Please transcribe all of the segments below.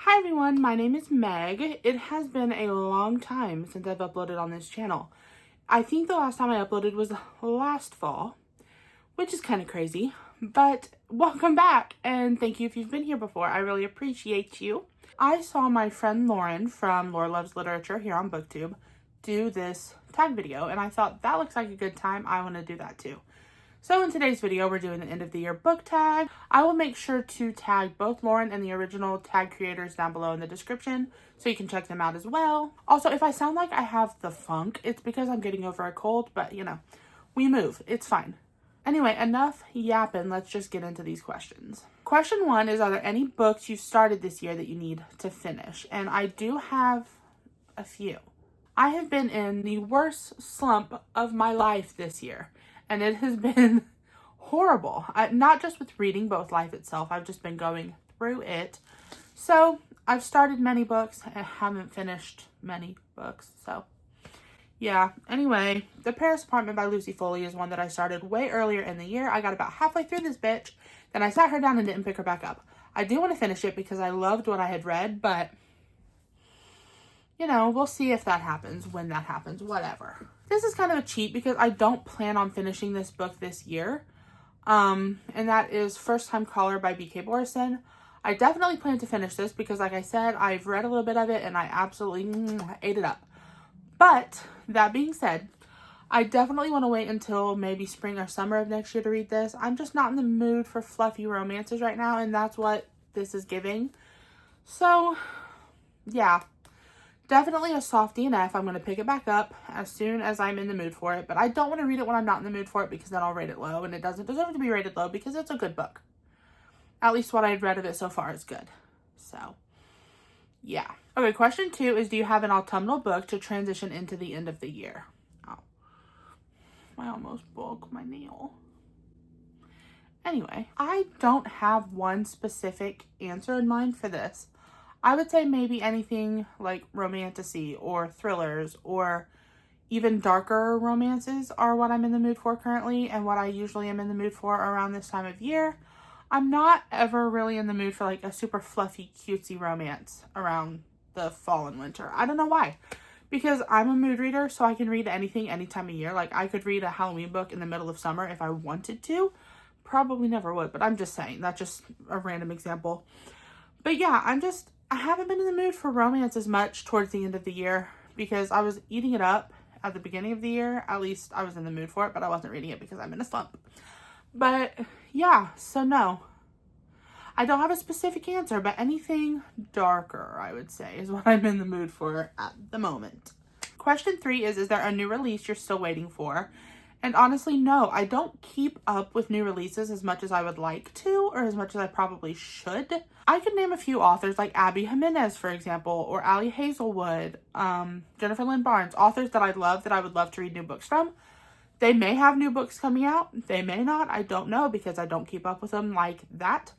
Hi everyone, my name is Meg. It has been a long time since I've uploaded on this channel. I think the last time I uploaded was last fall, which is kind of crazy, but welcome back and thank you if you've been here before. I really appreciate you. I saw my friend Lauren from Laura Loves Literature here on BookTube do this tag video and I thought that looks like a good time. I want to do that too. So in today's video, we're doing the end of the year book tag. I will make sure to tag both Lauren and the original tag creators down below in the description so you can check them out as well. Also, if I sound like I have the funk, it's because I'm getting over a cold, but you know, we move. It's fine. Anyway, enough yapping. Let's just get into these questions. Question 1 is, are there any books you've started this year that you need to finish? And I do have a few. I have been in the worst slump of my life this year. And it has been horrible. Not just with reading, but with life itself. I've just been going through it. So I've started many books and haven't finished many books. So yeah. Anyway, The Paris Apartment by Lucy Foley is one that I started way earlier in the year. I got about halfway through this bitch. Then I sat her down and didn't pick her back up. I do want to finish it because I loved what I had read. But, you know, we'll see if that happens, when that happens, whatever. This is kind of a cheat because I don't plan on finishing this book this year. And that is First Time Caller by B.K. Borison. I definitely plan to finish this because, like I said, I've read a little bit of it and I absolutely ate it up. But that being said, I definitely want to wait until maybe spring or summer of next year to read this. I'm just not in the mood for fluffy romances right now, and that's what this is giving. So, yeah. Definitely a soft DNF. I'm going to pick it back up as soon as I'm in the mood for it. But I don't want to read it when I'm not in the mood for it because then I'll rate it low. And it doesn't deserve to be rated low because it's a good book. At least what I've read of it so far is good. So, yeah. Okay, question 2 is, do you have an autumnal book to transition into the end of the year? Oh, I almost broke my nail. Anyway, I don't have one specific answer in mind for this. I would say maybe anything like romantasy or thrillers or even darker romances are what I'm in the mood for currently and what I usually am in the mood for around this time of year. I'm not ever really in the mood for like a super fluffy, cutesy romance around the fall and winter. I don't know why. Because I'm a mood reader, so I can read anything any time of year. Like I could read a Halloween book in the middle of summer if I wanted to. Probably never would, but I'm just saying. That's just a random example. But yeah, I haven't been in the mood for romance as much towards the end of the year because I was eating it up at the beginning of the year. At least I was in the mood for it, but I wasn't reading it because I'm in a slump. But yeah, so no. I don't have a specific answer, but anything darker, I would say, is what I'm in the mood for at the moment. Question 3 is there a new release you're still waiting for? And honestly, no, I don't keep up with new releases as much as I would like to, or as much as I probably should. I could name a few authors like Abby Jimenez, for example, or Allie Hazelwood, Jennifer Lynn Barnes, authors that I love that I would love to read new books from. They may have new books coming out. They may not. I don't know because I don't keep up with them like that.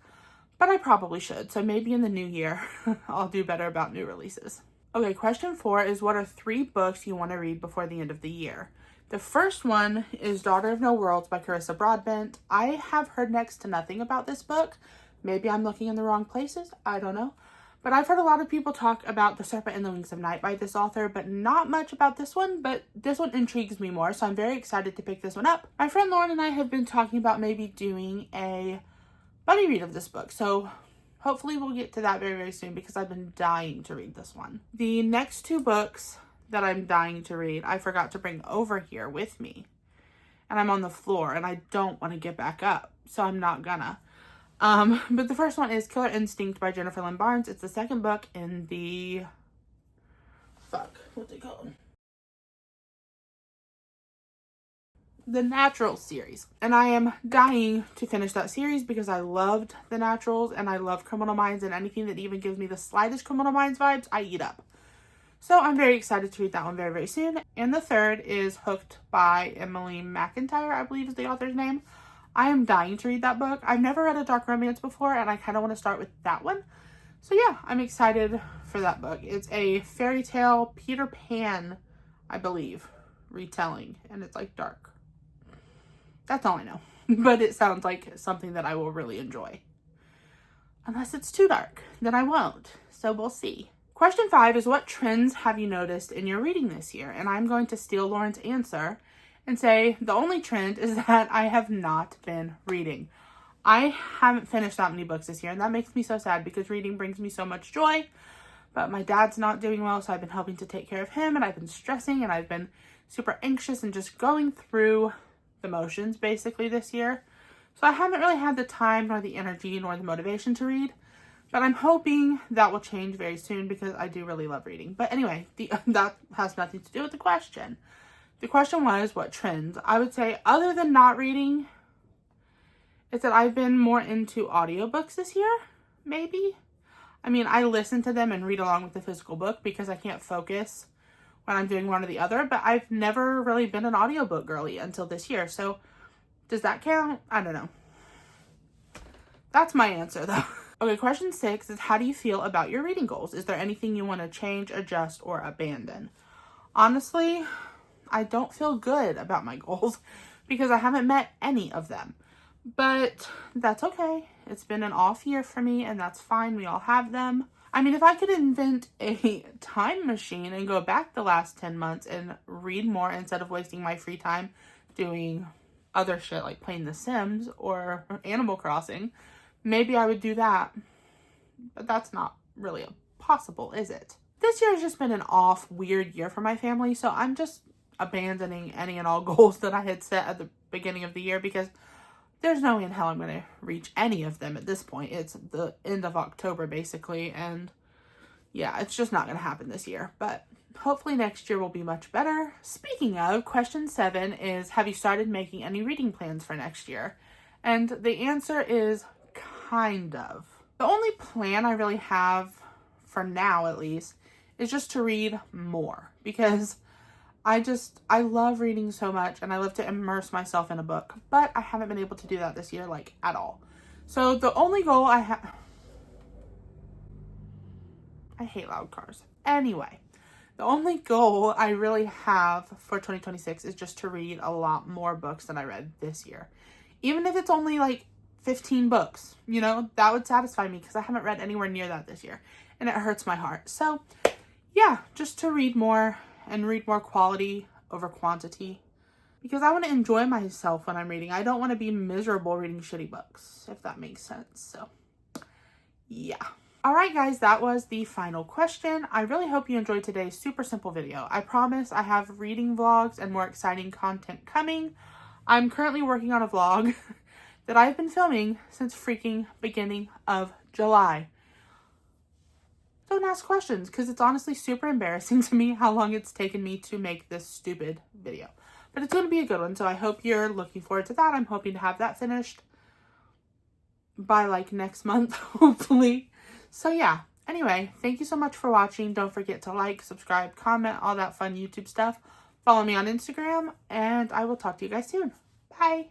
But I probably should. So maybe in the new year, I'll do better about new releases. Okay, question 4 is, what are 3 books you want to read before the end of the year? The first one is Daughter of No Worlds by Carissa Broadbent. I have heard next to nothing about this book. Maybe I'm looking in the wrong places. I don't know. But I've heard a lot of people talk about The Serpent and the Wings of Night by this author, but not much about this one. But this one intrigues me more, so I'm very excited to pick this one up. My friend Lauren and I have been talking about maybe doing a buddy read of this book. So hopefully we'll get to that very, very soon because I've been dying to read this one. The next 2 books that I'm dying to read, I forgot to bring over here with me. And I'm on the floor and I don't want to get back up. So I'm not gonna. But the first one is Killer Instinct by Jennifer Lynn Barnes. It's the second book in the... what's it called? The Naturals series. And I am dying to finish that series because I loved The Naturals and I love Criminal Minds, and anything that even gives me the slightest Criminal Minds vibes, I eat up. So I'm very excited to read that one very, very soon. And the third is Hooked by Emily McIntyre, I believe is the author's name. I am dying to read that book. I've never read a dark romance before, and I kind of want to start with that one. So yeah, I'm excited for that book. It's a fairy tale Peter Pan, I believe, retelling, and it's like dark. That's all I know. But it sounds like something that I will really enjoy. Unless it's too dark, then I won't. So we'll see. Question 5 is, what trends have you noticed in your reading this year? And I'm going to steal Lauren's answer and say the only trend is that I have not been reading. I haven't finished that many books this year, and that makes me so sad because reading brings me so much joy. But my dad's not doing well, so I've been helping to take care of him, and I've been stressing, and I've been super anxious and just going through the motions basically this year. So I haven't really had the time nor the energy nor the motivation to read. But I'm hoping that will change very soon because I do really love reading. But anyway, that has nothing to do with the question. The question was, what trends? I would say, other than not reading, is that I've been more into audiobooks this year, maybe. I mean, I listen to them and read along with the physical book because I can't focus when I'm doing one or the other. But I've never really been an audiobook girly until this year. So does that count? I don't know. That's my answer, though. Okay, question 6 is, how do you feel about your reading goals? Is there anything you want to change, adjust, or abandon? Honestly, I don't feel good about my goals because I haven't met any of them. But that's okay. It's been an off year for me, and that's fine. We all have them. I mean, if I could invent a time machine and go back the last 10 months and read more instead of wasting my free time doing other shit like playing The Sims or Animal Crossing, maybe I would do that. But that's not really possible, is it? This year has just been an off, weird year for my family, so I'm just abandoning any and all goals that I had set at the beginning of the year because there's no way in hell I'm going to reach any of them at this point. It's the end of October, basically, and yeah, it's just not going to happen this year. But hopefully next year will be much better. Speaking of, question 7 is, have you started making any reading plans for next year? And the answer is kind of. The only plan I really have, for now at least, is just to read more because I love reading so much and I love to immerse myself in a book, but I haven't been able to do that this year, like, at all. So the only goal I hate loud cars. Anyway, the only goal I really have for 2026 is just to read a lot more books than I read this year. Even if it's only like 15 books, you know, that would satisfy me because I haven't read anywhere near that this year and it hurts my heart. So yeah, just to read more and read more quality over quantity because I want to enjoy myself when I'm reading. I don't want to be miserable reading shitty books, if that makes sense. So yeah. All right, guys, that was the final question. I really hope you enjoyed today's super simple video. I promise I have reading vlogs and more exciting content coming. I'm currently working on a vlog that I've been filming since freaking beginning of July. Don't ask questions because it's honestly super embarrassing to me how long it's taken me to make this stupid video. But it's going to be a good one, so I hope you're looking forward to that. I'm hoping to have that finished by like next month, hopefully. So yeah, anyway, thank you so much for watching. Don't forget to like, subscribe, comment, all that fun YouTube stuff. Follow me on Instagram, and I will talk to you guys soon. Bye!